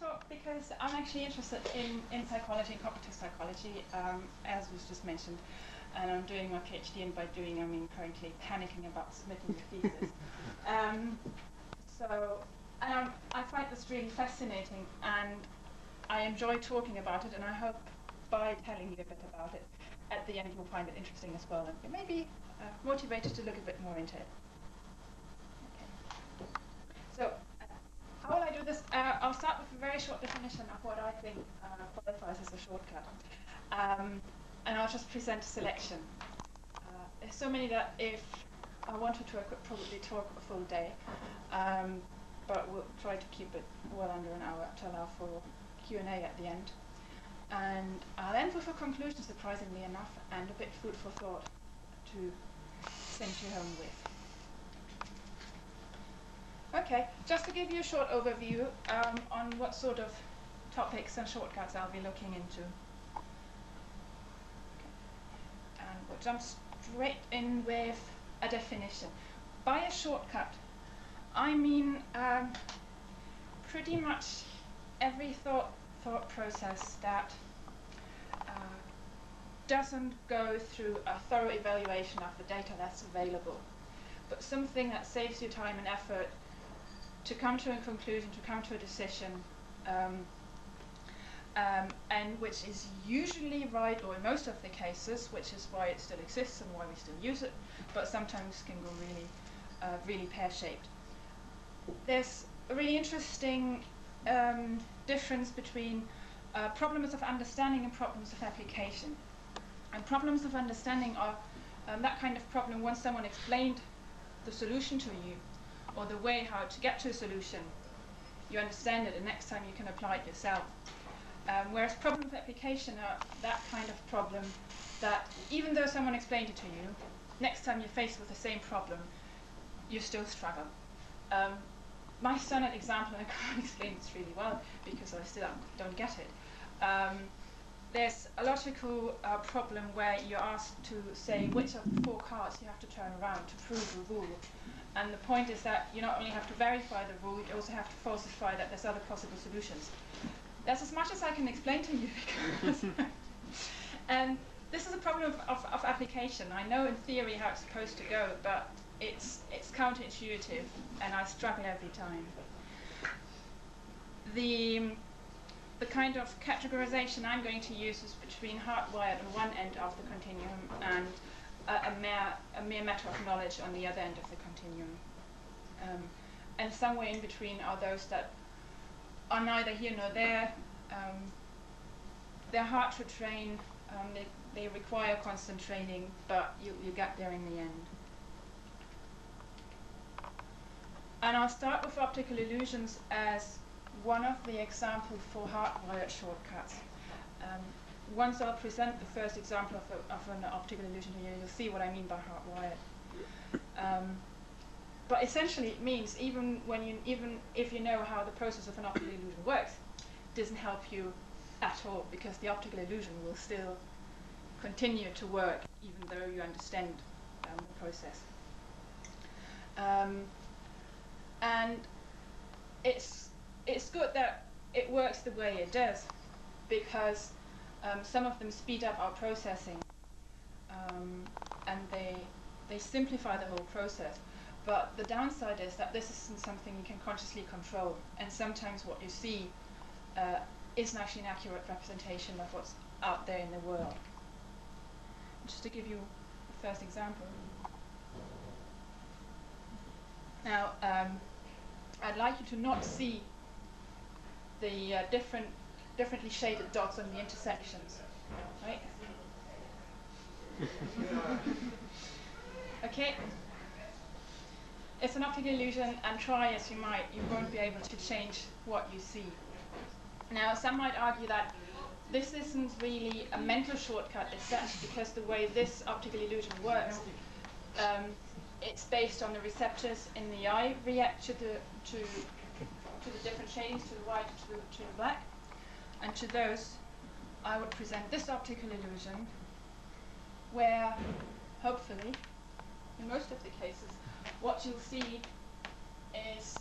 talk because I'm actually interested in psychology and cognitive psychology, as was just mentioned. And I'm doing my PhD, and by doing I mean currently panicking about submitting the thesis. I find this really fascinating, and I enjoy talking about it, and I hope by telling you a bit about it, at the end you'll find it interesting as well, and you may be motivated to look a bit more into it. Okay. So, how will I do this? I'll start with a very short definition of what I think qualifies as a shortcut. And I'll just present a selection. There's so many that if I wanted to, I could probably talk a full day, but we'll try to keep it well under an hour to allow for Q&A at the end. And I'll end with a conclusion, surprisingly enough, and a bit food for thought to send you home with. Okay, just to give you a short overview on what sort of topics and shortcuts I'll be looking into. And we'll jump straight in with a definition. By a shortcut, I mean pretty much every thought process that doesn't go through a thorough evaluation of the data that's available, but something that saves you time and effort to come to a conclusion, to come to a decision, and which is usually right, or in most of the cases, which is why it still exists and why we still use it, but sometimes can go really pear-shaped. There's a really interesting difference between problems of understanding and problems of application. And problems of understanding are that kind of problem once someone explained the solution to you, or the way how to get to a solution, you understand it, and next time you can apply it yourself. Whereas problem of application are that kind of problem that even though someone explained it to you, next time you're faced with the same problem, you still struggle. My standard example, and I can't explain this really well because I still don't get it, there's a logical problem where you're asked to say which of the 4 cards you have to turn around to prove a rule. And the point is that you not only have to verify the rule, you also have to falsify that there's other possible solutions. That's as much as I can explain to you because and this is a problem of application. I know in theory how it's supposed to go, but it's counterintuitive, and I struggle every time. The kind of categorization I'm going to use is between hardwired on one end of the continuum and a mere matter of knowledge on the other end of the continuum. And somewhere in between are those that are neither here nor there. They're hard to train, they require constant training, but you get there in the end. And I'll start with optical illusions as one of the examples for hardwired shortcuts. Once I'll present the first example of an optical illusion to you, you'll see what I mean by hardwired. But essentially it means even if you know how the process of an optical illusion works, it doesn't help you at all, because the optical illusion will still continue to work even though you understand the process. And it's good that it works the way it does, because some of them speed up our processing, and they simplify the whole process. But the downside is that this isn't something you can consciously control, and sometimes what you see isn't actually an accurate representation of what's out there in the world. Just to give you the first example. Now, I'd like you to not see the differently shaded dots on the intersections, right? Okay. It's an optical illusion, and try as you might, you won't be able to change what you see. Now, some might argue that this isn't really a mental shortcut as such, because the way this optical illusion works, it's based on the receptors in the eye react to the different shadings, to the white, to the black, and to those I would present this optical illusion, where hopefully, in most of the cases, what you'll see is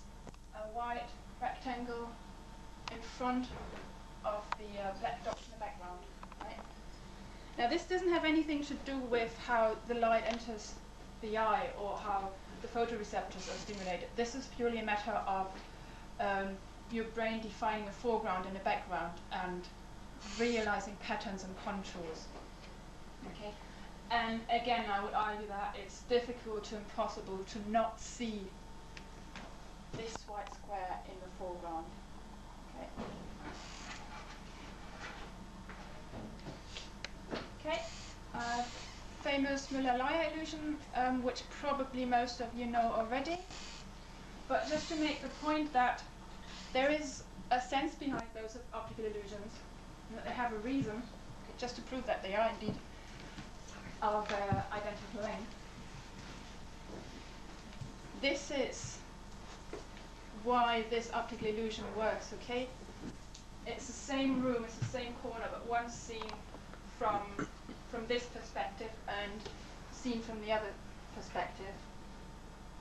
a white rectangle in front of the black dots in the background. Right? Now this doesn't have anything to do with how the light enters the eye or how the photoreceptors are stimulated. This is purely a matter of your brain defining a foreground and a background and realizing patterns and contours. Okay? And again, I would argue that it's difficult to impossible to not see this white square in the foreground. Okay. Famous Müller-Lyer illusion, which probably most of you know already. But just to make the point that there is a sense behind those optical illusions, and that they have a reason, okay, just to prove that they are indeed of identical length. This is why this optical illusion works, okay? It's the same room, it's the same corner, but one's seen from this perspective and seen from the other perspective.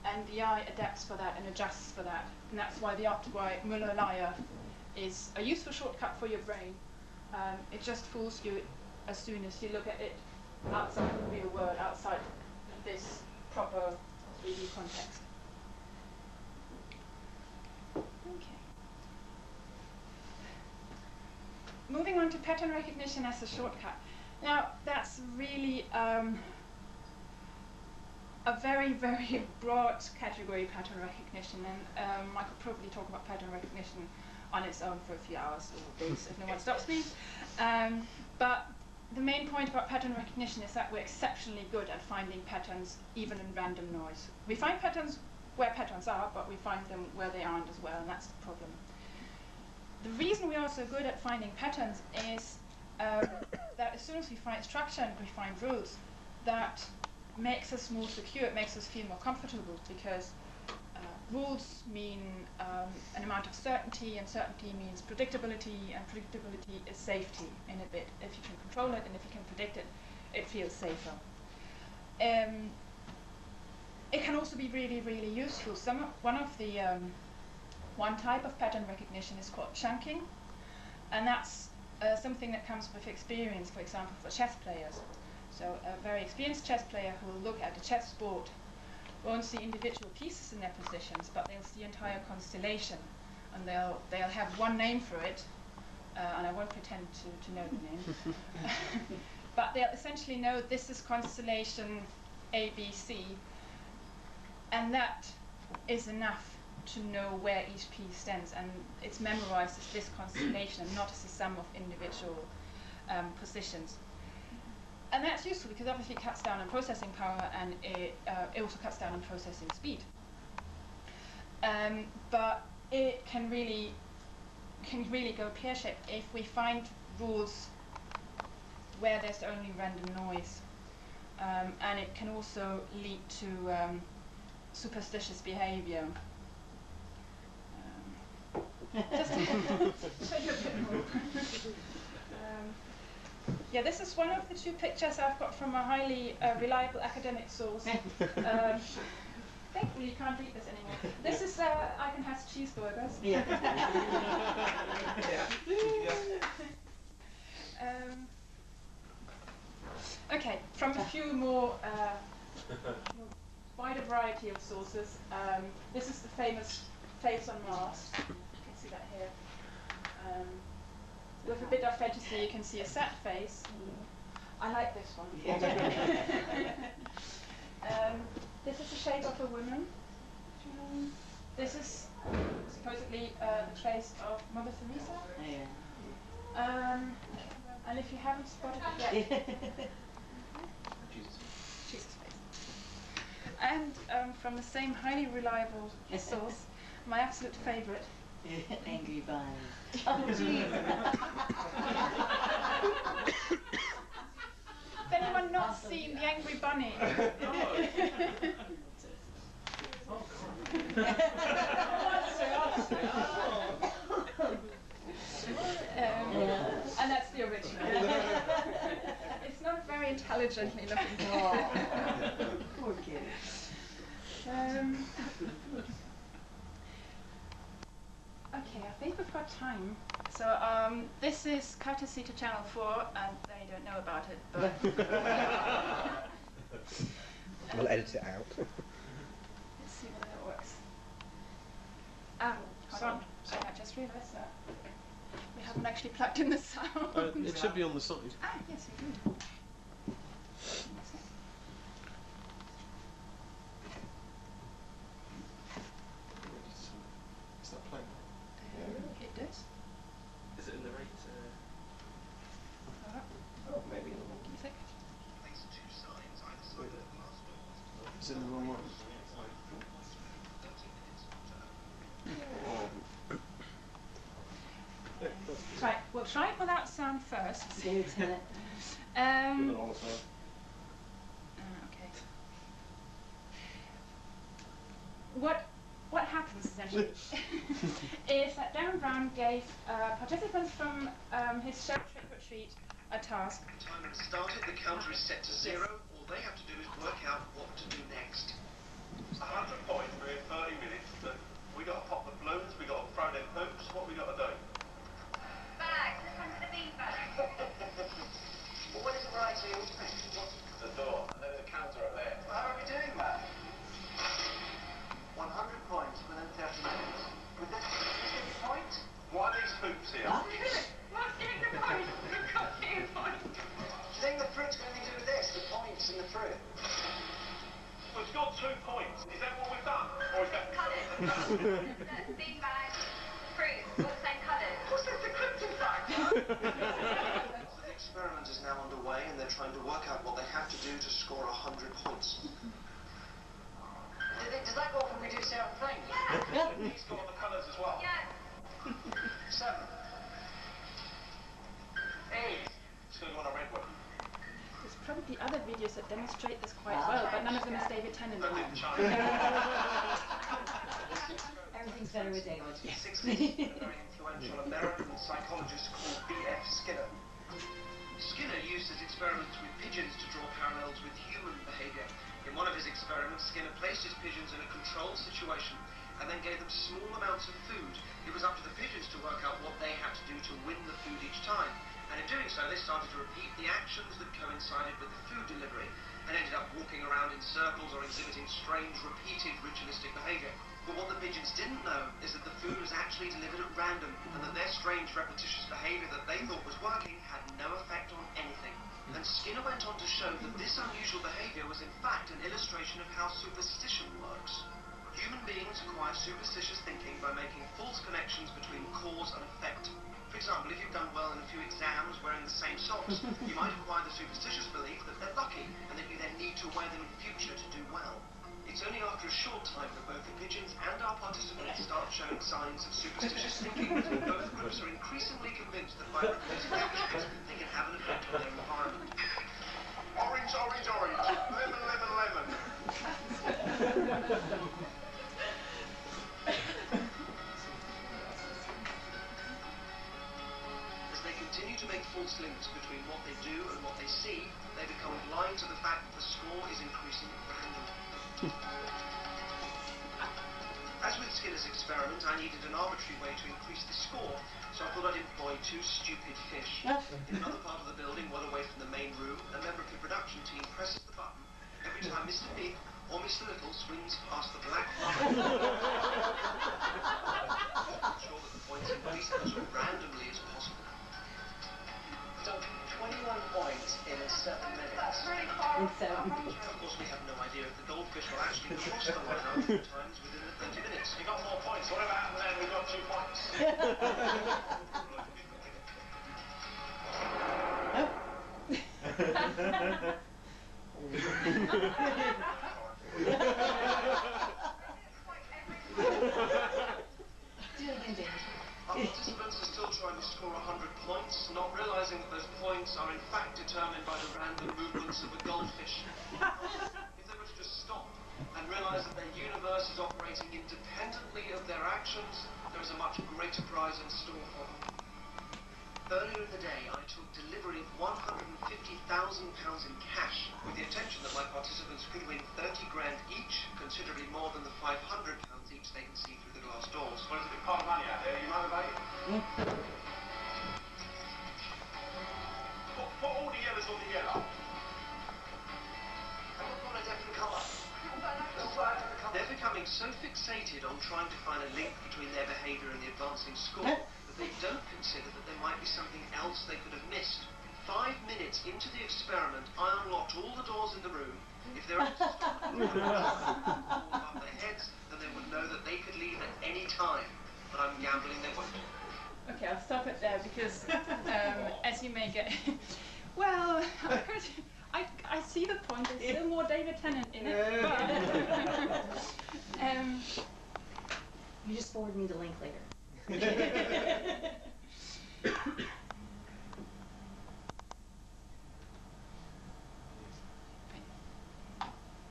And the eye adapts for that and adjusts for that. And that's why Müller-Lyer is a useful shortcut for your brain. It just fools you as soon as you look at it outside the real world, outside this proper 3D context. Okay. Moving on to pattern recognition as a shortcut. Now, that's really a very, very broad category, pattern recognition, and I could probably talk about pattern recognition on its own for a few hours or days if no one stops me. But the main point about pattern recognition is that we're exceptionally good at finding patterns even in random noise. We find patterns where patterns are, but we find them where they aren't as well, and that's the problem. The reason we are so good at finding patterns is that as soon as we find structure and we find rules, that makes us more secure, it makes us feel more comfortable, because rules mean an amount of certainty, and certainty means predictability, and predictability is safety in a bit. If you can control it and if you can predict it, it feels safer. It can also be really, really useful. One type of pattern recognition is called chunking, and that's something that comes with experience, for example, for chess players. So a very experienced chess player who will look at a chessboard won't see individual pieces in their positions, but they'll see entire constellation, and they'll have one name for it, and I won't pretend to know the name. But they'll essentially know this is constellation A, B, C, and that is enough to know where each piece stands, and it's memorized as this constellation and not as a sum of individual positions. And that's useful because obviously it cuts down on processing power, and it also cuts down on processing speed. But it can really go pear-shaped if we find rules where there's only random noise. And it can also lead to superstitious behavior. Just to show you a bit more. Yeah, this is one of the two pictures I've got from a highly reliable academic source. Thankfully, you can't read this anymore. This is Eichenhaus cheeseburgers. Yeah. Okay, from a few more wider variety of sources. This is the famous face on Mars. You can see that here. With a bit of fantasy, you can see a sad face. I like this one. This is the shape of a woman. This is supposedly the face of Mother Teresa. And if you haven't spotted it yet, Jesus face. And from the same highly reliable source, my absolute favorite. Angry Bunny. Oh, jeez. Has anyone not seen The Angry Bunny? And that's the original. It's not very intelligently looking. Poor kid. Okay, I think we've got about time. So this is courtesy to Channel 4, and they don't know about it, but we'll edit it out. Let's see whether it works. Hold on. I just realised that we haven't actually plugged in the sound. It should be on the side. Yes, you do. Is that playing? It does. Is it in the rate? Oh, maybe Give me a sec. Is it in the wrong one? Right, we'll try it without sound first. Lieutenant. Okay. What happens essentially is that Darren Brown gave participants from his show Trick or Treat a task. Timer has started, the counter is set to 0. All they have to do is work out what to do next. 100 points, we're in 30 minutes, but we got to pop the balloons, we got to throw them hoops, what we got to do? Bags, let's come to the bean bag. Well, when is the right to what's the door? And there's a counter up there. Well, how are we doing that? 100 points within 30 minutes. With this specific point? Why are these hoops here? What's getting the point? We've got 2 points. Do you think the fruit's got anything to do with this? The points in the fruit? We've got 2 points. Is that what we've done? Or is that... Colours. Look, bean bag, fruit, all the same colours. What's this decrypted fact? The experiment is now underway and they're trying to work out what they have to do to score 100 points. Does that go from reduce certain things? Yeah. He's got all the colours as well. Yeah. 7. 8. Still on a red one. There's probably other videos that demonstrate this quite well, but none of them is David Tennant. Everything's better with David. Yes. 60s, a very influential American psychologist called B.F. Skinner. Skinner used his experiments with pigeons to draw parallels with human behaviour. In one of his experiments, Skinner placed his pigeons in a controlled situation and then gave them small amounts of food. It was up to the pigeons to work out what they had to do to win the food each time. And in doing so, they started to repeat the actions that coincided with the food delivery and ended up walking around in circles or exhibiting strange, repeated ritualistic behaviour. But what the pigeons didn't know is that the food was actually delivered at random and that their strange, repetitious behaviour that they thought was working had no effect on anything. And Skinner went on to show that this unusual behaviour was in fact an illustration of how superstition works. Human beings acquire superstitious thinking by making false connections between cause and effect. For example, if you've done well in a few exams wearing the same socks, you might acquire the superstitious belief that they're lucky and that you then need to wear them in future to do well. It's only after a short time that both the pigeons and our participants start showing signs of superstitious thinking that both groups are increasingly convinced that by repeating actions they can have an effect on their environment. Orange, orange, orange. Lemon, lemon, lemon. As they continue to make false links between what they do and what they see, they become blind to the fact that the score is increasing at random. As with Skinner's experiment, I needed an arbitrary way to increase the score, so I thought I'd employ 2 stupid fish. In another part of the building, well away from the main room, a member of the production team presses the button every time Mr. Big or Mr. Little swings past the black line. Ensure that the points increase as randomly as possible. So, 21 points in 7 minutes. That's really far In off. 7 Of course, we have no idea if the goldfish will actually cross the line 100 times within the 30 minutes. You got more points. What about then? We got 2 points. Our participants are still trying to score 100 points, not realising that those points are in fact determined by the random movements of a goldfish. If they were to just stop and realise that their universe is operating independently of their actions, there is a much greater prize in store for them. Earlier in the day, I took delivery of £150,000 in cash with the intention that my participants could win 30 grand each, considerably more than the £500 each they can see through the glass doors. Well, there's a big pot of money out there. Are you motivated? Put all the yellows on the yellow. They're becoming so fixated on trying to find a link between their behaviour and the advancing score that they don't consider that there might be something else they could have missed. 5 minutes into the experiment, I unlocked all the doors in the room. If they're able to stop all above their heads, then they would know that they could leave at any time. But I'm gambling they won't. Okay, I'll stop it there because, as you may get, well, I see the point. There's still more David Tennant in it, but You just forward me the link later.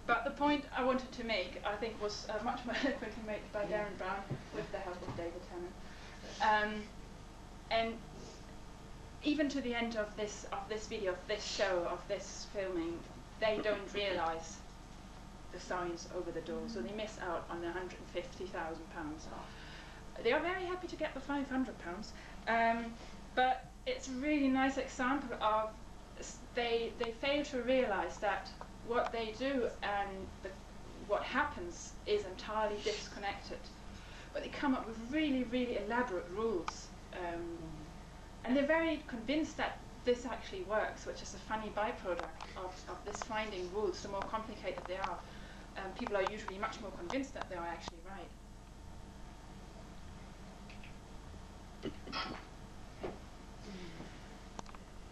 But the point I wanted to make, I think, was much more eloquently made by Darren Brown with the help of David Tennant. And even to the end of this video, of this show, of this filming, they don't realise the signs over the door, so they miss out on the £150,000. They are very happy to get the £500, but it's a really nice example of they fail to realise that what they do and what happens is entirely disconnected. But they come up with really, really elaborate rules. And they're very convinced that this actually works, which is a funny byproduct of this finding rules. The more complicated they are, people are usually much more convinced that they are actually right.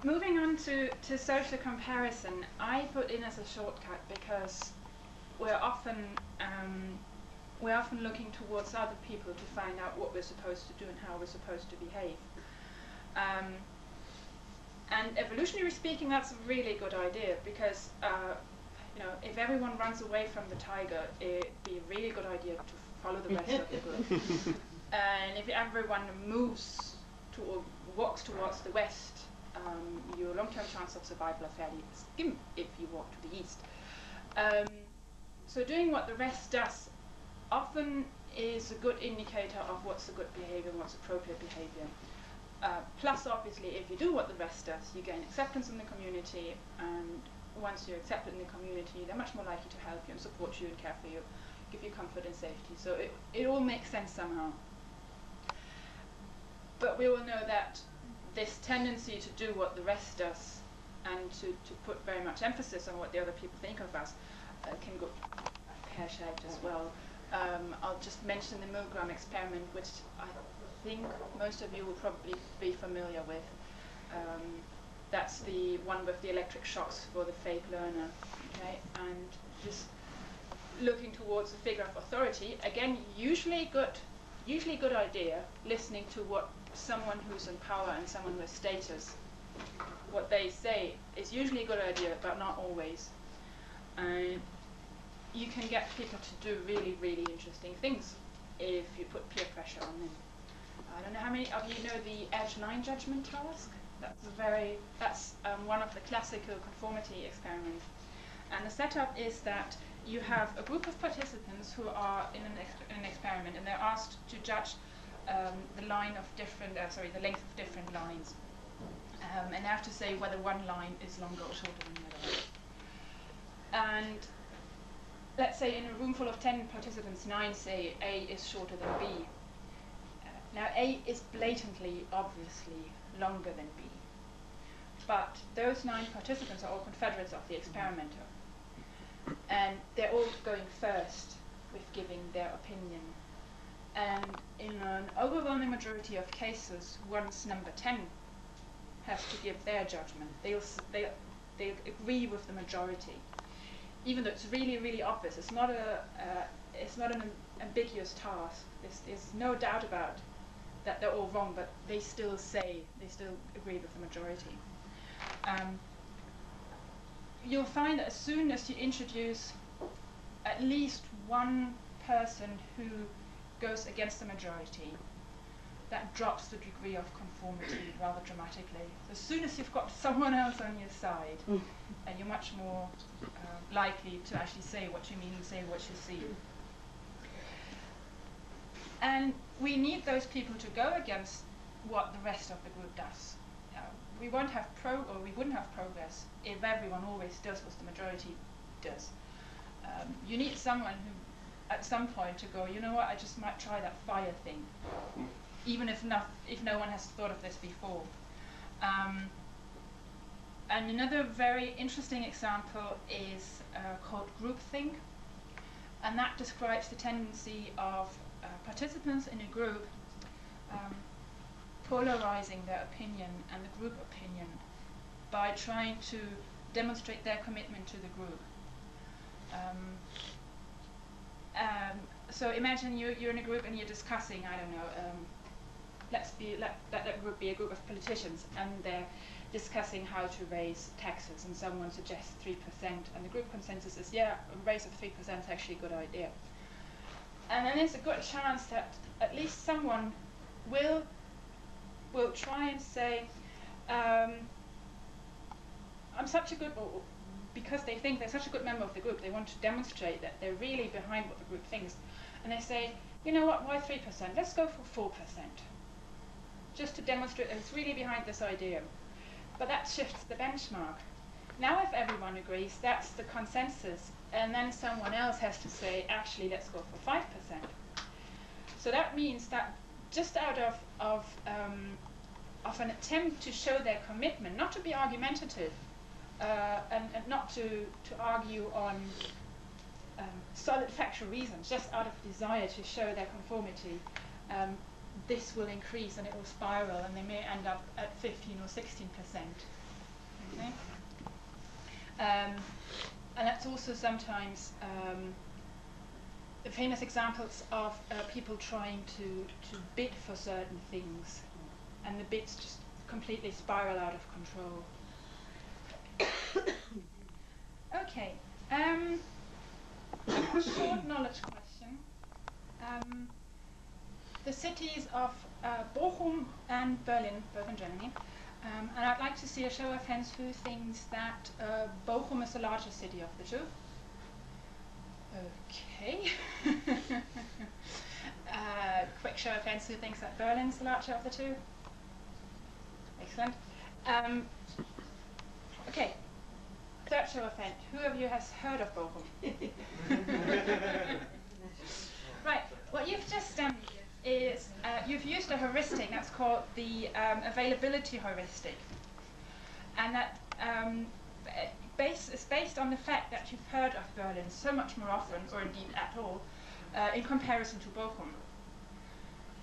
Moving on to social comparison, I put in as a shortcut because we're often looking towards other people to find out what we're supposed to do and how we're supposed to behave. And evolutionarily speaking, that's a really good idea because if everyone runs away from the tiger, it'd be a really good idea to follow the rest of the group. And if everyone walks towards the west, your long-term chance of survival are fairly skim if you walk to the east. So doing what the rest does often is a good indicator of what's a good behavior and what's appropriate behavior. Plus, obviously, if you do what the rest does, you gain acceptance in the community, and once you're accepted in the community, they're much more likely to help you and support you and care for you, give you comfort and safety. So it all makes sense somehow. But we all know that this tendency to do what the rest does and to put very much emphasis on what the other people think of us can go pear-shaped as well. I'll just mention the Milgram experiment, which I think most of you will probably be familiar with. That's the one with the electric shocks for the fake learner, okay? And just looking towards a figure of authority, again, usually good idea, listening to what someone who's in power and someone with status, what they say is usually a good idea, but not always. You can get people to do really, really interesting things if you put peer pressure on them. I don't know how many of you know the edge line judgment task. That's one of the classical conformity experiments. And the setup is that you have a group of participants who are in an experiment, and they're asked to judge the length of different lines, and they have to say whether one line is longer or shorter than the other line. And let's say in a room full of 10 participants, 9 say A is shorter than B. Now A is blatantly, obviously longer than B, but those 9 participants are all confederates of the experimenter, and they're all going first with giving their opinion. And in an overwhelming majority of cases, once number 10 has to give their judgment, they'll agree with the majority, even though it's really, really obvious. It's not an ambiguous task. There's no doubt about that they're all wrong, but they still agree with the majority. You'll find that as soon as you introduce at least one person who goes against the majority, that drops the degree of conformity rather dramatically. As soon as you've got someone else on your side, and you're much more likely to actually say what you mean and say what you see. And we need those people to go against what the rest of the group does. We wouldn't have progress if everyone always does what the majority does. You need someone who, at some point, to go, you know what, I just might try that fire thing, even if no one has thought of this before. And another very interesting example is called groupthink, and that describes the tendency of participants in a group polarizing their opinion and the group opinion by trying to demonstrate their commitment to the group. So imagine you're in a group and you're discussing, I don't know, let that group be a group of politicians, and they're discussing how to raise taxes, and someone suggests 3%, and the group consensus is, yeah, a raise of 3% is actually a good idea. And then there's a good chance that at least someone will try and say, I'm such a good, because they think they're such a good member of the group, they want to demonstrate that they're really behind what the group thinks. And they say, you know what, why 3%? Let's go for 4%. Just to demonstrate that it's really behind this idea. But that shifts the benchmark. Now if everyone agrees, that's the consensus, and then someone else has to say, actually, let's go for 5%. So that means that just out of an attempt to show their commitment, not to be argumentative, and not to argue on solid factual reasons, just out of desire to show their conformity, this will increase and it will spiral, and they may end up at 15 or 16%. Okay? And that's also sometimes famous examples of people trying to bid for certain things, and the bids just completely spiral out of control. Okay, a short knowledge question. The cities of Bochum and Berlin, both in Germany, and I'd like to see a show of hands who thinks that Bochum is the largest city of the two. Okay. Quick show of hands who thinks that Berlin's the larger of the two. Excellent. Okay. Third show of hands. Who of you has heard of Bochum? Right. What you've just done is you've used a heuristic that's called the availability heuristic, and that is based on the fact that you've heard of Berlin so much more often, or indeed at all, in comparison to Bochum.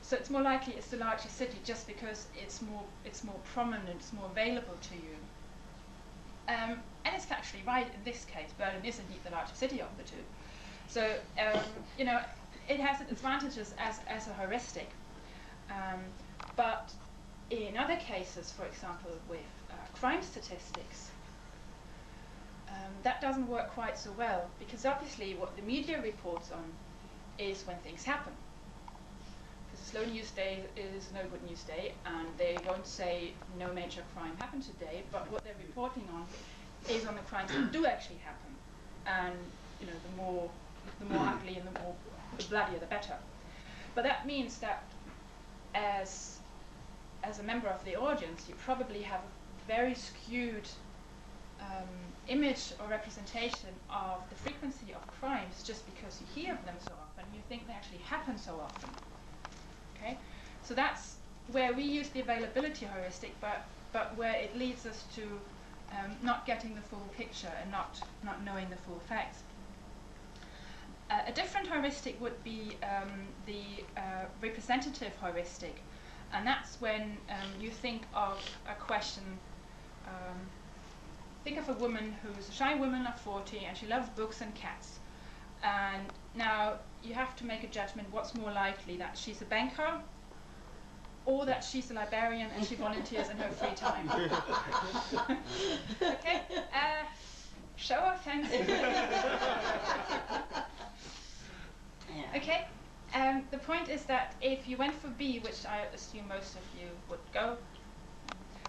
So it's more likely it's the largest city just because it's more prominent, it's more available to you. And it's actually right in this case. Berlin is indeed the largest city of the two. So you know, it has its advantages as a heuristic. But in other cases, for example, with crime statistics, that doesn't work quite so well, because obviously what the media reports on is when things happen. Because a slow news day is no good news day, and they won't say no major crime happened today, but what they're reporting on is on the crimes that do actually happen. And you know, the more ugly and the bloodier the better. But that means that as a member of the audience, you probably have a very skewed image or representation of the frequency of crimes just because you hear of them so often. You think they actually happen so often. Okay, so that's where we use the availability heuristic, but where it leads us to not getting the full picture and not knowing the full facts. A different heuristic would be the representative heuristic, and that's when you think of a question. Think of a woman who's a shy woman of 40 and she loves books and cats. And now you have to make a judgment: what's more likely, that she's a banker or that she's a librarian and she volunteers in her free time? Okay, show of hands. Okay, The point is that if you went for B, which I assume most of you would go,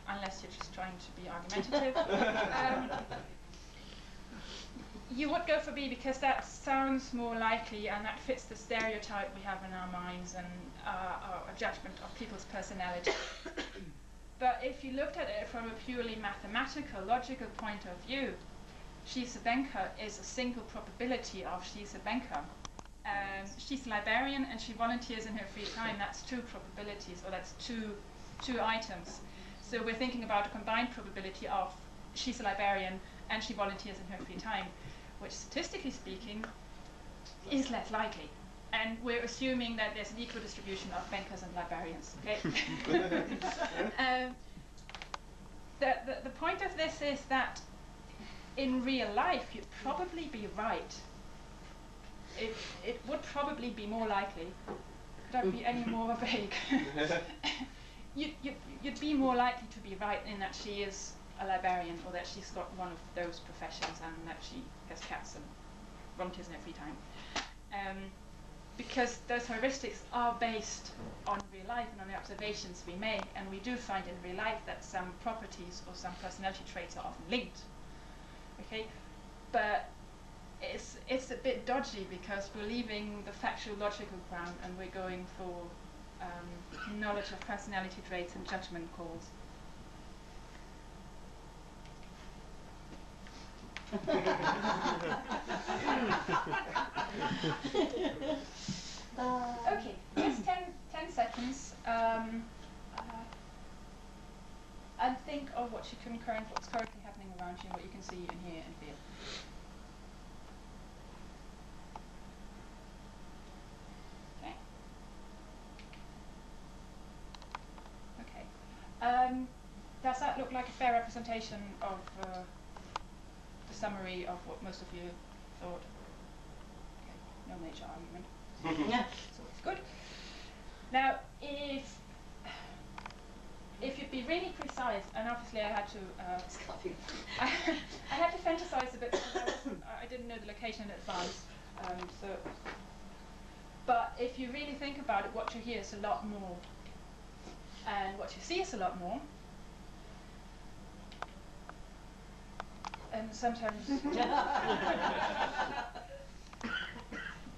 unless you're just trying to be argumentative, you would go for B because that sounds more likely and that fits the stereotype we have in our minds and our judgment of people's personality. But if you looked at it from a purely mathematical, logical point of view, she's a banker is a single probability of she's a banker. She's a librarian and she volunteers in her free time. That's two probabilities, or that's two items. So we're thinking about a combined probability of she's a librarian and she volunteers in her free time, which statistically speaking is less likely. And we're assuming that there's an equal distribution of bankers and librarians. Okay. The point of this is that in real life you'd probably be right. It would probably be more likely. Don't be any more vague. You'd be more likely to be right in that she is a librarian, or that she's got one of those professions, and that she has cats and volunteers in her free time. Because those heuristics are based on real life and on the observations we make, and we do find in real life that some properties or some personality traits are often linked. Okay, but it's a bit dodgy because we're leaving the factual logical ground and we're going for knowledge of personality traits and judgment calls. Okay, just 10 seconds and think of what's currently happening around you, what you can see and hear and feel. Okay. Does that look like a fair representation of the summary of what most of you thought? Okay, no major argument. Yeah. So it's good. Now, if you'd be really precise, and obviously I had to I had to fantasize a bit because I didn't know the location in advance. But if you really think about it, what you hear is a lot more, and what you see is a lot more. And sometimes.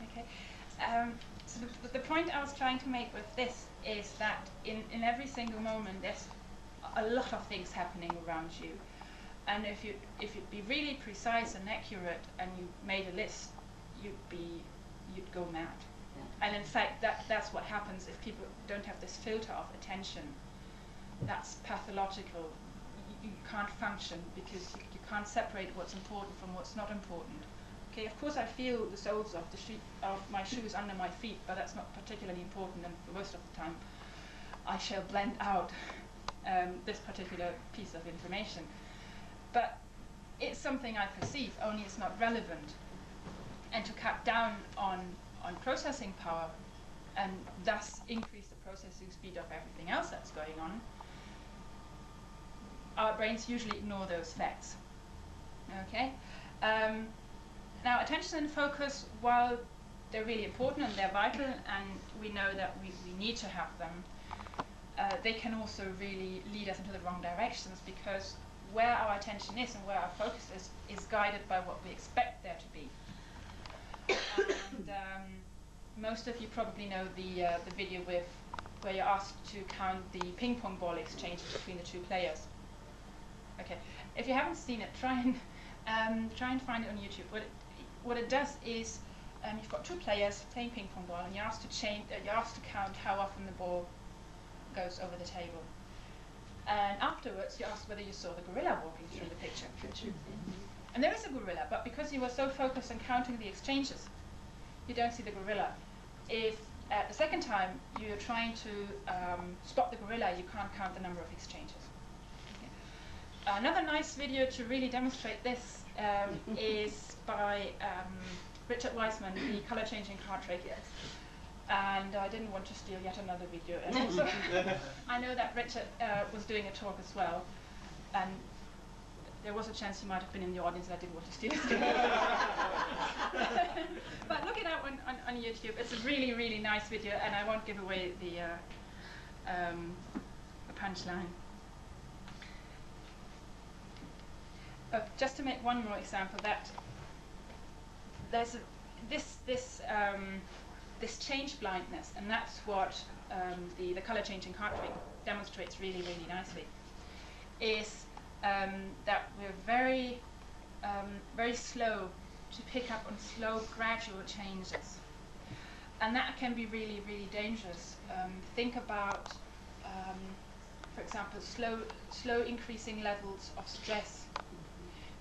Okay. So the point I was trying to make with this is that in every single moment there's a lot of things happening around you, and if you'd be really precise and accurate and you made a list, you'd go mad. Yeah. And in fact that's what happens if people don't have this filter of attention. That's pathological. You can't function because you can't separate what's important from what's not important. Okay, of course I feel the soles of my shoes under my feet, but that's not particularly important, and for most of the time I shall blend out this particular piece of information. But it's something I perceive, only it's not relevant. And to cut down on processing power and thus increase the processing speed of everything else that's going on, our brains usually ignore those facts. Okay? Now, attention and focus, while they're really important and they're vital, and we know that we need to have them, they can also really lead us into the wrong directions, because where our attention is and where our focus is guided by what we expect there to be. And most of you probably know the video where you're asked to count the ping pong ball exchanges between the two players. Okay, if you haven't seen it, try and find it on YouTube. What it does is you've got two players playing ping pong ball, and you're asked to count how often the ball goes over the table. And afterwards, you asked whether you saw the gorilla walking through the picture. And there is a gorilla, but because you were so focused on counting the exchanges, you don't see the gorilla. If at the second time you're trying to spot the gorilla, you can't count the number of exchanges. Another nice video to really demonstrate this is by Richard Wiseman, the color changing card trick. And I didn't want to steal yet another video. And also, I know that Richard was doing a talk as well. And there was a chance he might have been in the audience and I didn't want to steal his But look it up on YouTube. It's a really, really nice video, and I won't give away the punchline. Just to make one more example, that there's this change blindness, and that's what the color changing card trick demonstrates really, really nicely, is that we're very, very slow to pick up on slow, gradual changes. And that can be really, really dangerous. Think about, for example, slow increasing levels of stress.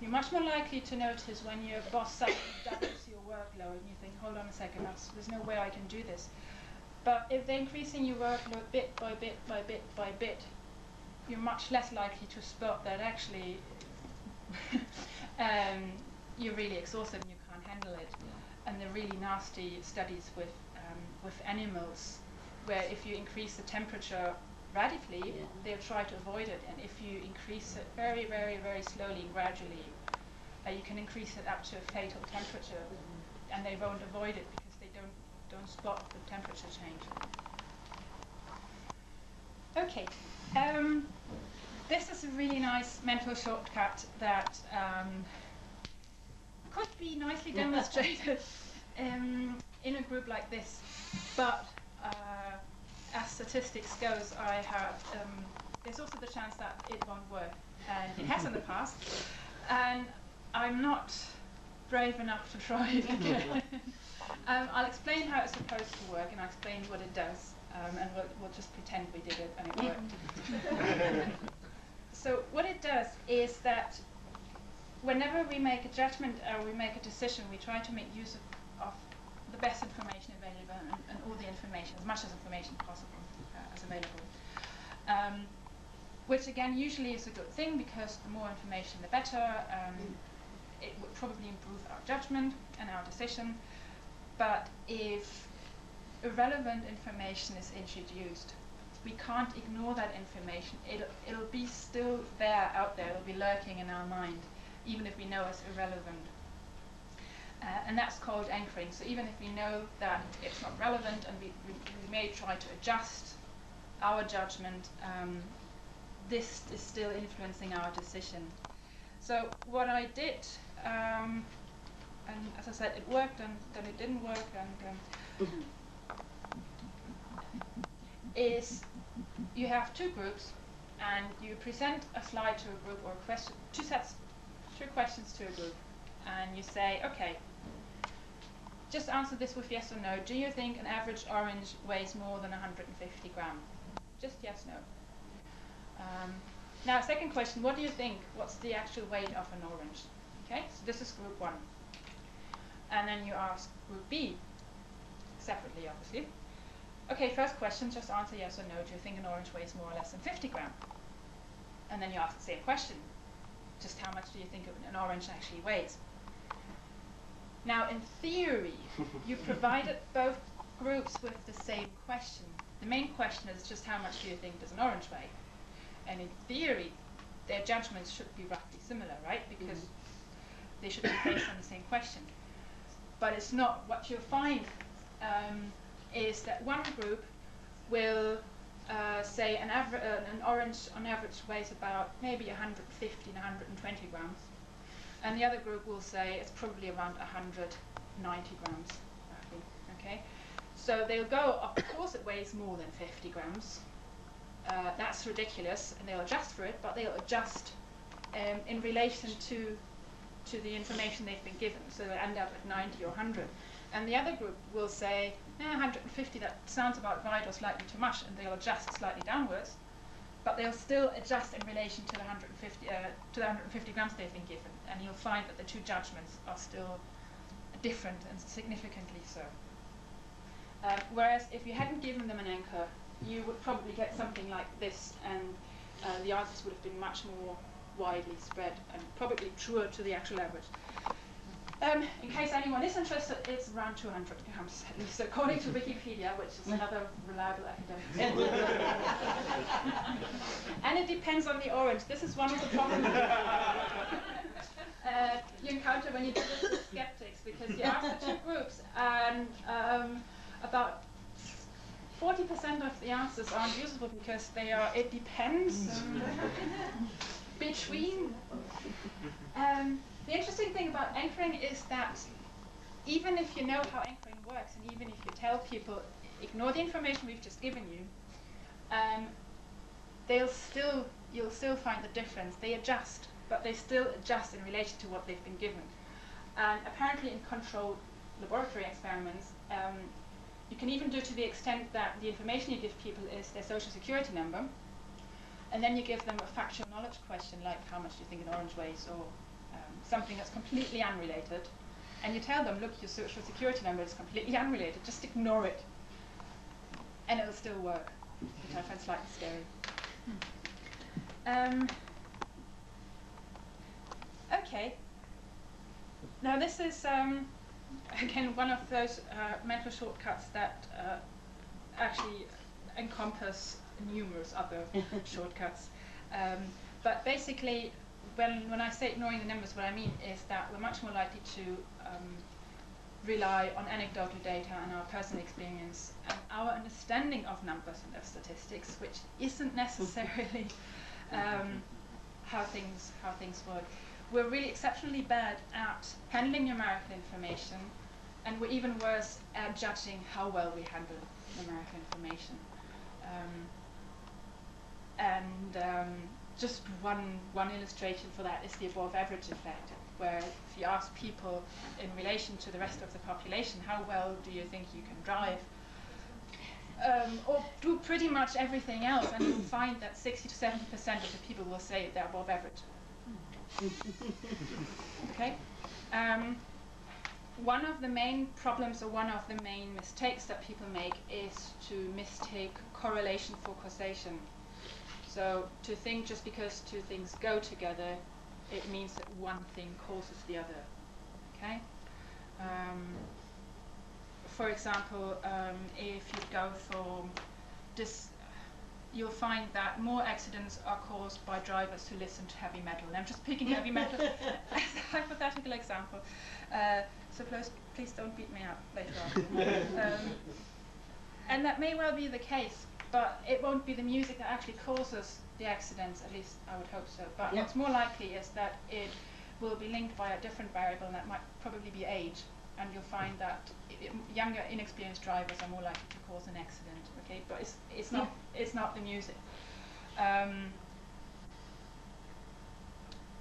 You're much more likely to notice when your boss suddenly doubles your workload and you think, hold on a second, there's no way I can do this. But if they're increasing your workload bit by bit by bit by bit, you're much less likely to spot that actually you're really exhausted and you can't handle it. And there are really nasty studies with animals where if you increase the temperature radically, they'll try to avoid it. And if you increase it very, very, very slowly and gradually, you can increase it up to a fatal temperature, and they won't avoid it because they don't spot the temperature change. Okay, this is a really nice mental shortcut that could be nicely demonstrated in a group like this, but as statistics goes, there's also the chance that it won't work, and it has in the past, and I'm not brave enough to try it again. I'll explain how it's supposed to work, and I'll explain what it does, and we'll just pretend we did it and it worked. So what it does is that whenever we make a judgment or we make a decision, we try to make use of the best information available and all the information, as much as information possible as available. Which again usually is a good thing, because the more information the better. It would probably improve our judgment and our decision. But if irrelevant information is introduced, we can't ignore that information. It'll be still there, out there. It'll be lurking in our mind, even if we know it's irrelevant. And that's called anchoring. So even if we know that it's not relevant, and we may try to adjust our judgment, this is still influencing our decision. So what I did, and as I said, it worked and then it didn't work, and is you have two groups, and you present a slide to a group, or a question, two questions to a group, and you say, okay, just answer this with yes or no. Do you think an average orange weighs more than 150 grams? Just yes, no. Now, second question, what do you think? What's the actual weight of an orange? Okay, so this is group one. And then you ask group B, separately, obviously. Okay, first question, just answer yes or no. Do you think an orange weighs more or less than 50 grams? And then you ask the same question. Just how much do you think an orange actually weighs? Now, in theory, you provided both groups with the same question. The main question is just how much do you think does an orange weigh? And in theory, their judgments should be roughly similar, right? Because they should be based on the same question. But it's not. What you'll find is that one group will say an orange on average weighs about maybe 150 to 120 grams. And the other group will say it's probably around 190 grams, roughly. Okay? So they'll go, of course it weighs more than 50 grams. That's ridiculous, and they'll adjust for it, but they'll adjust in relation to the information they've been given. So they'll end up at 90 or 100. And the other group will say, 150, that sounds about right, or slightly too much, and they'll adjust slightly downwards. But they'll still adjust in relation to the 150 grams they've been given. And you'll find that the two judgments are still different, and significantly so. Whereas if you hadn't given them an anchor, you would probably get something like this, and the answers would have been much more widely spread and probably truer to the actual average. In case anyone is interested, it's around 200 grams, at least according to Wikipedia, which is another reliable academic source. And it depends on the orange. This is one of the problems you encounter when you do this with skeptics, because you ask the two groups, and about 40% of the answers aren't usable because they are, it depends between. The interesting thing about anchoring is that even if you know how anchoring works, and even if you tell people, ignore the information we've just given you, you'll still find the difference. They adjust, but they still adjust in relation to what they've been given. And apparently in controlled laboratory experiments, you can even do to the extent that the information you give people is their social security number, and then you give them a factual knowledge question like how much do you think an orange weighs, or something that's completely unrelated, and you tell them, look, your social security number is completely unrelated, just ignore it, and it'll still work, which I find slightly scary. Okay, now this is again one of those mental shortcuts that actually encompass numerous other shortcuts, but basically when I say ignoring the numbers, what I mean is that we're much more likely to rely on anecdotal data and our personal experience and our understanding of numbers and of statistics, which isn't necessarily how things work. We're really exceptionally bad at handling numerical information, and we're even worse at judging how well we handle numerical information. Just one illustration for that is the above average effect, where if you ask people in relation to the rest of the population, how well do you think you can drive, or do pretty much everything else, and you'll find that 60 to 70% of the people will say they're above average. Okay. One of the main problems, or one of the main mistakes that people make, is to mistake correlation for causation. So to think just because two things go together, it means that one thing causes the other. Okay. For example, if you go for this, you'll find that more accidents are caused by drivers who listen to heavy metal. And I'm just picking heavy metal as a hypothetical example. So please don't beat me up later on. And that may well be the case, but it won't be the music that actually causes the accidents, at least I would hope so. But what's more likely is that it will be linked by a different variable, and that might probably be age. And you'll find that younger, inexperienced drivers are more likely to cause an accident. Okay, but it's not the music.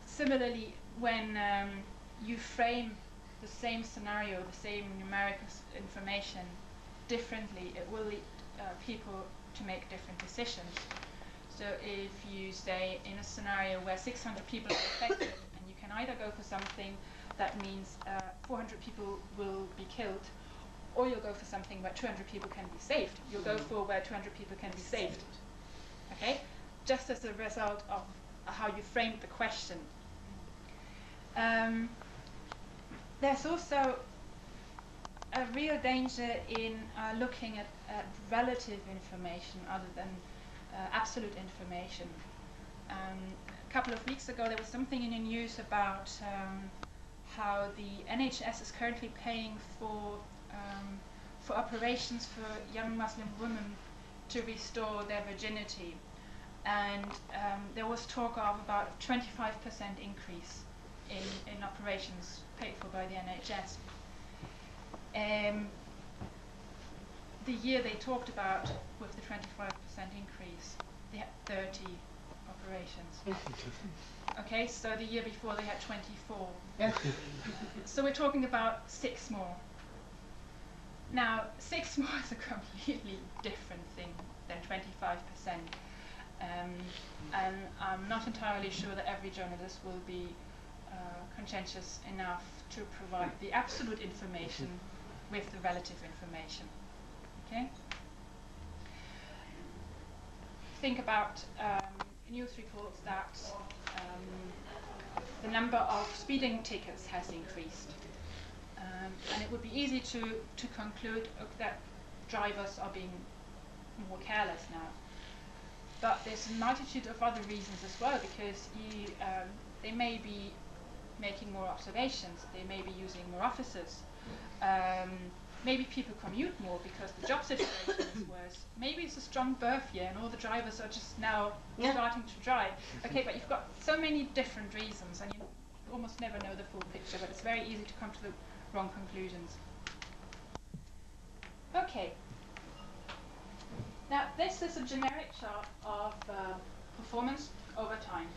Similarly, when you frame the same scenario, the same numerical information differently, it will lead people to make different decisions. So if you say in a scenario where 600 people are affected, and you can either go for something that means 400 people will be killed, or you'll go for something where 200 people can be saved. You'll go for where 200 people can be saved. Okay? Just as a result of how you framed the question. There's also a real danger in looking at relative information other than absolute information. A couple of weeks ago there was something in the news about how the NHS is currently paying for operations for young Muslim women to restore their virginity, and there was talk of about a 25% increase in operations paid for by the NHS. The year they talked about with the 25% increase, they had 30 operations. Okay, so the year before they had 24. So we're talking about 6 more. Now, 6 more is a completely different thing than 25%. And I'm not entirely sure that every journalist will be conscientious enough to provide the absolute information with the relative information. Okay? Think about news reports that the number of speeding tickets has increased. And it would be easy to conclude that drivers are being more careless now. but there's a multitude of other reasons as well, because they may be making more observations, they may be using more offices, maybe people commute more because the job situation is worse, maybe it's a strong birth year and all the drivers are just now starting to drive. Okay, but you've got so many different reasons and you almost never know the full picture, but it's very easy to come to the wrong conclusions. Okay, now this is a generic chart of performance over time,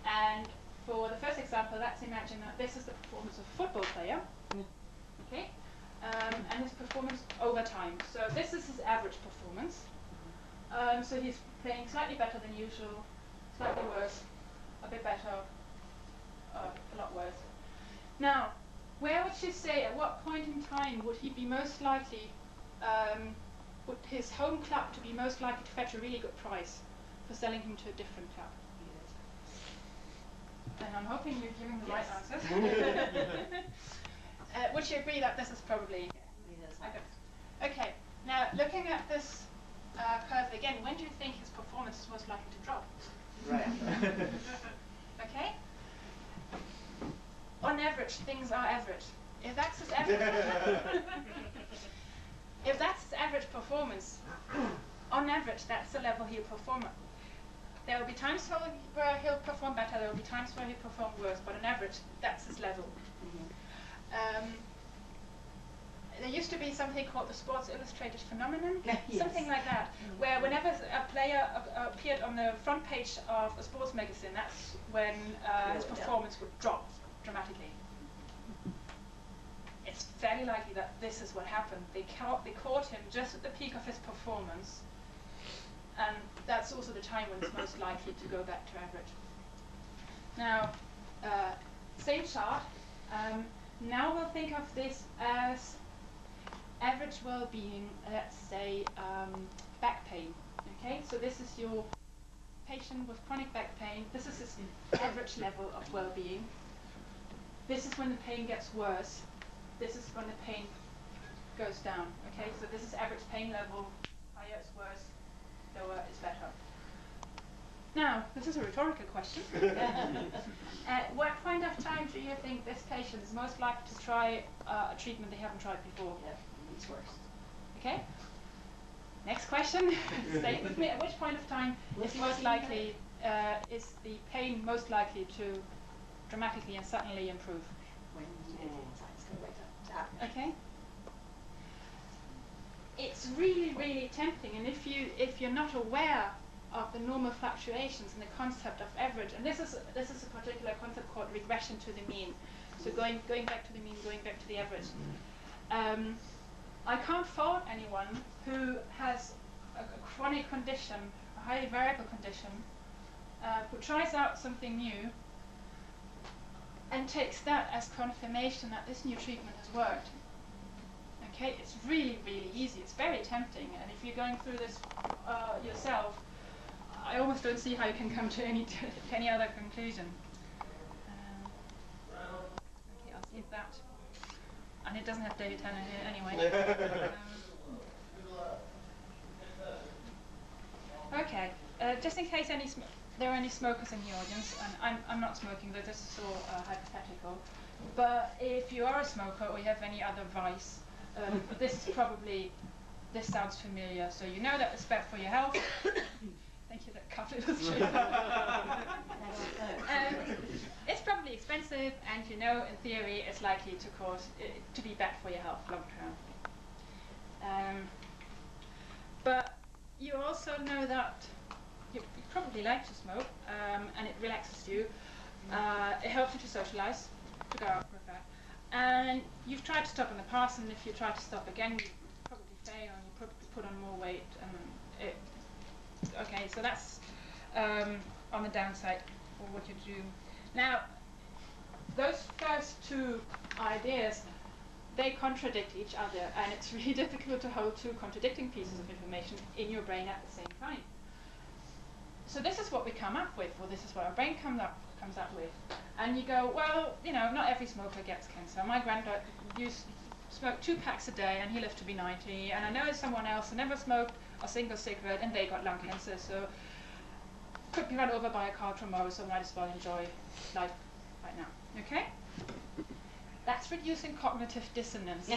and for the first example, let's imagine that this is the performance of a football player, okay, and his performance over time. So this is his average performance. So he's playing slightly better than usual, slightly worse, a bit better, a lot worse. Now, where would you say, at what point in time would he be most likely, would his home club to be most likely to fetch a really good price for selling him to a different club? And I'm hoping you're giving the right answers. Would you agree that this is probably... Okay, now looking at this curve again, when do you think his performance is most likely to drop? Right. Okay? On average, things are average. If that's his average, if that's his average performance, on average, that's the level he'll perform at. There will be times where he'll perform better, there will be times where he'll perform worse, but on average, that's his level. There used to be something called the Sports Illustrated phenomenon, something like that, where whenever a player appeared on the front page of a sports magazine, that's when his performance would drop dramatically. It's very likely that this is what happened. They caught him just at the peak of his performance, and that's also the time when it's most likely to go back to average. Now, same chart. Now we'll think of this as average well-being, let's say back pain. Okay, so this is your patient with chronic back pain. This is his average level of well-being. This is when the pain gets worse. This is when the pain goes down. Okay, so this is average pain level. Higher is worse, lower is better. Now, this is a rhetorical question. At what point of time do you think this patient is most likely to try a treatment they haven't tried before? Yeah, it's worse. Okay. Next question. Stay with me. At which point of time is most likely is the pain most likely to dramatically and suddenly improve? When signs go right up. Okay. It's really, really tempting, and if you're not aware of the normal fluctuations and the concept of average, and this is a particular concept called regression to the mean. So going back to the mean, going back to the average. I can't fault anyone who has a chronic condition, a highly variable condition, who tries out something new and takes that as confirmation that this new treatment has worked. Okay, it's really, really easy. It's very tempting, and if you're going through this yourself, I almost don't see how you can come to any other conclusion. Okay, I'll see if that. And it doesn't have David Tanner here anyway. Okay, just in case there are any smokers in the audience, and I'm not smoking, though this is all hypothetical, but if you are a smoker or you have any other vice, this sounds familiar, so you know that it's bad for your health. Thank you, that cough illustration. It's probably expensive, and you know, in theory, it's likely to cause to be bad for your health long term. But you also know that you probably like to smoke, and it relaxes you. It helps you to socialize, to go out for a fact. And you've tried to stop in the past, and if you try to stop again, you probably fail, and you probably put on more weight. Okay, so that's on the downside for what you do. Now, those first two ideas, they contradict each other, and it's really difficult to hold two contradicting pieces of information in your brain at the same time. So this is what we come up with, or this is what our brain comes up with. And you go, well, you know, not every smoker gets cancer. My granddad smoked 2 packs a day, and he lived to be 90. And I know someone else who never smoked a single cigarette, and they got lung cancer. So could be run over by a car tomorrow, so might as well enjoy life right now. Okay? That's reducing cognitive dissonance.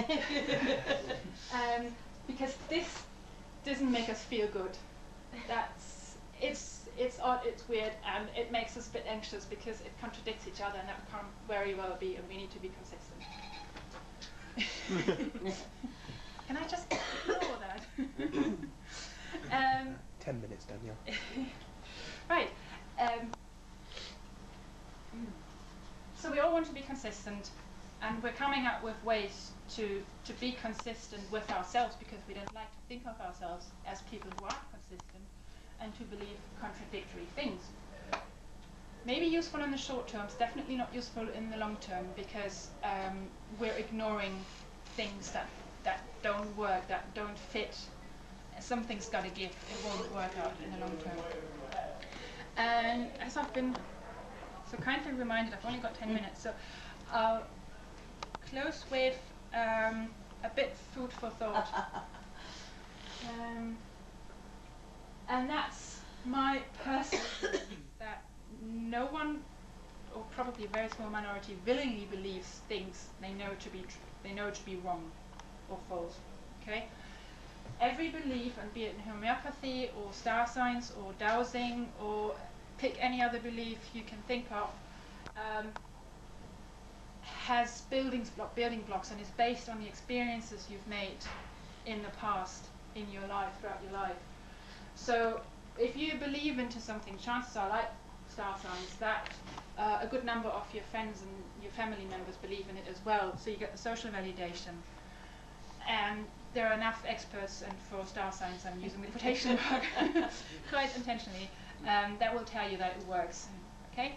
Because this doesn't make us feel good. It's odd, it's weird, and it makes us a bit anxious because it contradicts each other, and that can't very well be, and we need to be consistent. Can I just ignore that? 10 minutes, Danielle. Right. So we all want to be consistent, and we're coming up with ways to be consistent with ourselves, because we don't like to think of ourselves as people who aren't consistent and to believe contradictory things. Maybe useful in the short term, definitely not useful in the long term, because we're ignoring things that don't work, that don't fit. Something's got to give. It won't work out in the long term. And as I've been so kindly reminded, I've only got 10 minutes, so I'll close with a bit food for thought. And that's my personal belief that no one, or probably a very small minority, willingly believes things they know to be wrong or false. Okay? Every belief, and be it in homeopathy or star signs or dowsing or pick any other belief you can think of, has building blocks, and is based on the experiences you've made in the past, in your life, throughout your life. So if you believe into something, chances are, like star signs, that a good number of your friends and your family members believe in it as well, so you get the social validation. And there are enough experts, and for star signs I'm using the quotation mark quite intentionally, that will tell you that it works. Okay?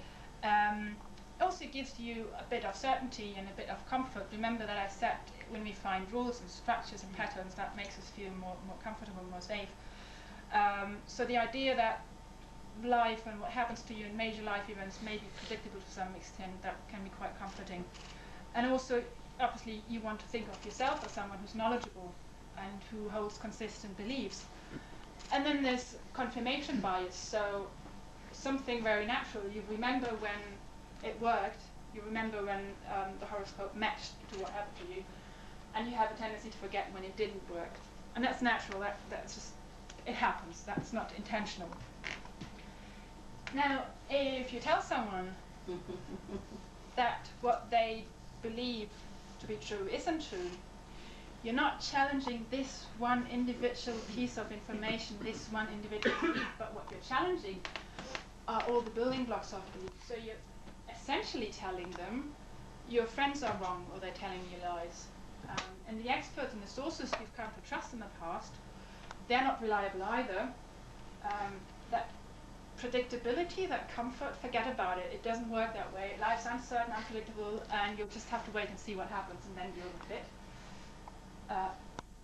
Also gives you a bit of certainty and a bit of comfort. Remember that I said when we find rules and structures and patterns, that makes us feel more comfortable, more safe. So the idea that life and what happens to you in major life events may be predictable to some extent, that can be quite comforting. And also, obviously, you want to think of yourself as someone who's knowledgeable and who holds consistent beliefs. And then there's confirmation bias, so something very natural. You remember when it worked, you remember when the horoscope matched to what happened to you, and you have a tendency to forget when it didn't work. And that's natural, that's just, it happens, that's not intentional. Now, if you tell someone that what they believe to be true isn't true, you're not challenging this one individual piece of information, this one individual belief, but what you're challenging are all the building blocks of belief. So you're essentially telling them your friends are wrong, or they're telling you lies. And the experts and the sources you've come to trust in the past, they're not reliable either. That predictability, that comfort, forget about it. It doesn't work that way. Life's uncertain, unpredictable, and you'll just have to wait and see what happens and then deal with it.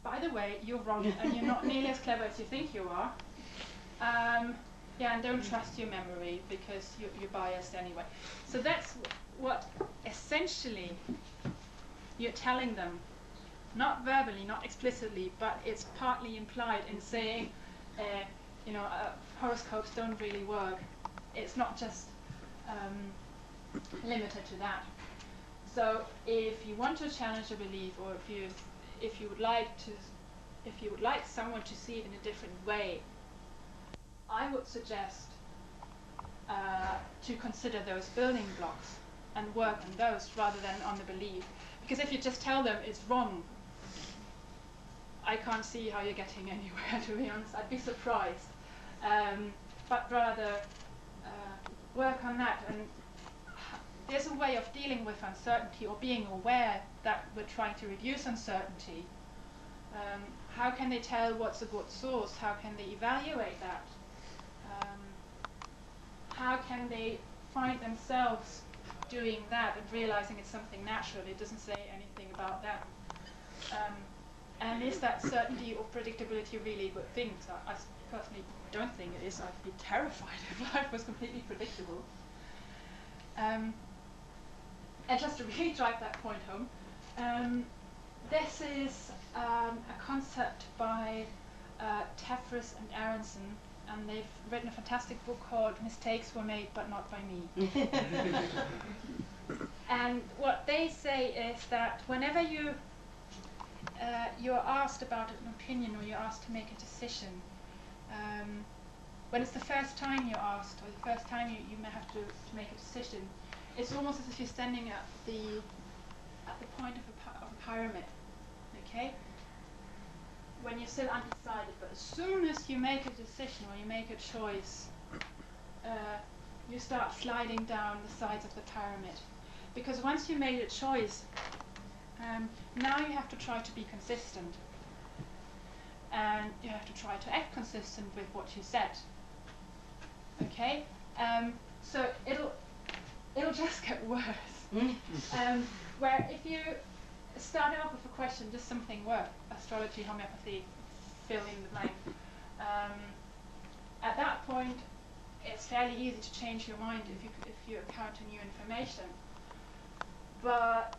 By the way, you're wrong, and you're not nearly as clever as you think you are. Yeah, and don't trust your memory, because you're biased anyway. So that's what essentially you're telling them, not verbally, not explicitly, but it's partly implied in saying, horoscopes don't really work. It's not just limited to that. So if you want to challenge a belief, or if you would like someone to see it in a different way, I would suggest to consider those building blocks and work on those rather than on the belief. Because if you just tell them it's wrong, I can't see how you're getting anywhere, to be honest. I'd be surprised. But rather work on that. And there's a way of dealing with uncertainty, or being aware that we're trying to reduce uncertainty. How can they tell what's a good source? How can they evaluate that? How can they find themselves doing that and realizing it's something natural? It doesn't say anything about that. And is that certainty or predictability really a good thing? So I personally don't think it is. I'd be terrified if life was completely predictable. And just to really drive that point home, this is a concept by Tefris and Aronson, and they've written a fantastic book called Mistakes Were Made But Not By Me. And what they say is that whenever you're asked about an opinion or you're asked to make a decision, when it's the first time you're asked or the first time you may have to make a decision, it's almost as if you're standing at the point of a pyramid, okay? When you're still undecided, but as soon as you make a decision or you make a choice, you start sliding down the sides of the pyramid. Because once you made a choice, now you have to try to be consistent. And you have to try to act consistent with what you said. Okay? So it'll just get worse. Where if you started off with a question, just something work, astrology, homeopathy, fill in the blank. At that point, it's fairly easy to change your mind if you encounter new information. But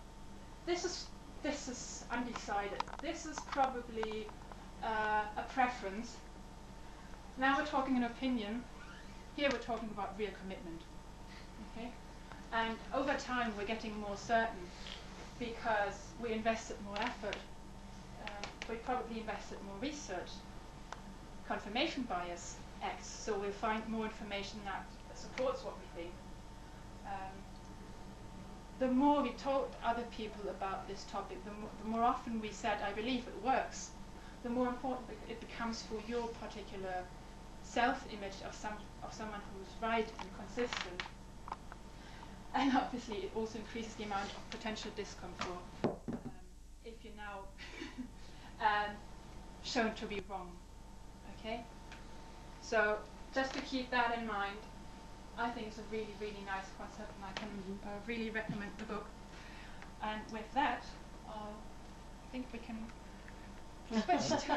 this is undecided. This is probably a preference. Now we're talking an opinion. Here we're talking about real commitment. Okay? And over time we're getting more certain because we invested more effort. We probably invested more research. Confirmation bias acts, so we'll find more information that supports what we think. The more we told other people about this topic, the more often we said, I believe it works, the more important it becomes for your particular self-image of someone who's right and consistent. And obviously it also increases the amount of potential discomfort if you're now shown to be wrong. Okay? So just to keep that in mind, I think it's a really, really nice concept, and I can really recommend the book. And with that, I think we can switch to